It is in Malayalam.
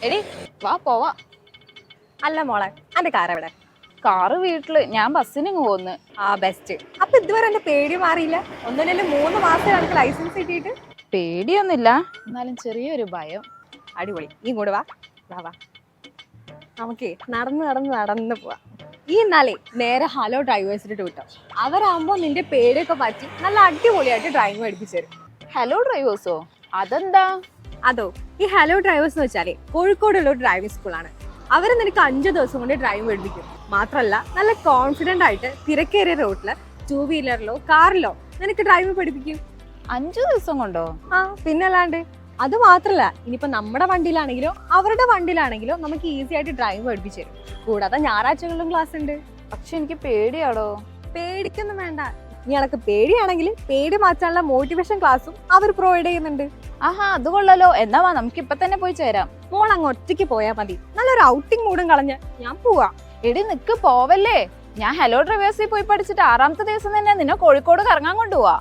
എടി വാ പോവാ. അല്ല മോളെ, അന്റെ കാർ എവിടെ? കാറ് വീട്ടില്, ഞാൻ ബസ്സിന് പോന്ന്. ആ ബെസ്റ്റ്. അപ്പൊ ഇതുവരെ എന്റെ പേടി മാറിയില്ല. ഒന്നുമില്ലല്ലോ 3 മാസം എനിക്ക് ലൈസൻസ് കിട്ടിയിട്ട്. പേടിയൊന്നുമില്ല, എന്നാലും ചെറിയൊരു ഭയം. അടിപൊളി. നീ ഇങ്ങോട്ട് വാ. വാ വാ, നമുക്ക് നടന്ന് പോവാ. ഈ എന്നാലേ നേരെ ഹലോ ഡ്രൈവേഴ്സിട്ട് വിട്ടോ. അവരാകുമ്പോ നിന്റെ പേടിയൊക്കെ പറ്റി നല്ല അടിപൊളിയായിട്ട് ഡ്രൈവിംഗ് പഠിപ്പിച്ചു തരും. ഹലോ ഡ്രൈവേഴ്സോ? അതെന്താ? അതോ, ഈ ഹലോ ഡ്രൈവേഴ്സ് എന്ന് വെച്ചാലേ കോഴിക്കോടുള്ള ഒരു ഡ്രൈവിംഗ് സ്കൂളാണ്. അവര് നിനക്ക് 5 ദിവസം കൊണ്ട് ഡ്രൈവിംഗ് പഠിപ്പിക്കും. മാത്രല്ല നല്ല കോൺഫിഡന്റ് ആയിട്ട് തിരക്കേറിയ റോഡില് 2 വീലറിലോ കാറിലോ നിനക്ക് ഡ്രൈവിംഗ് പഠിപ്പിക്കും. 5 ദിവസം കൊണ്ടോ? ആ പിന്നല്ലാണ്ട്. അത് മാത്രല്ല, ഇനിയിപ്പോ നമ്മുടെ വണ്ടിയിലാണെങ്കിലോ അവരുടെ വണ്ടിയിലാണെങ്കിലോ നമുക്ക് ഈസി ആയിട്ട് ഡ്രൈവ് പഠിപ്പിച്ചു തരും. കൂടാതെ ഞായറാഴ്ചകളിലും ക്ലാസ് ഉണ്ട്. പക്ഷെ എനിക്ക് പേടിയാടോ. പേടിക്കൊന്നും വേണ്ട. നീ എനക്ക് പേടിയാണെങ്കിൽ പേടി മാറ്റാനുള്ള മോട്ടിവേഷൻ ക്ലാസ്സും അവർ പ്രൊവൈഡ് ചെയ്യുന്നുണ്ട്. ആഹാ, അത് കൊള്ളാലോ. എന്നാ വാ, നമുക്ക് ഇപ്പൊ തന്നെ പോയി ചേരാം. മോൾ അങ്ങ് ഒറ്റയ്ക്ക് പോയാൽ മതി. നല്ലൊരു ഔട്ടിംഗ് മൂഡും കളഞ്ഞ് ഞാൻ പോവാ. എടി നിക്ക്, പോവല്ലേ. ഞാൻ ഹലോ ഡ്രൈവേഴ്സിൽ പോയി പഠിച്ചിട്ട് 6ാമത്തെ ദിവസം തന്നെ നിന്നെ കോഴിക്കോട് കറങ്ങാൻ കൊണ്ടുപോവാ.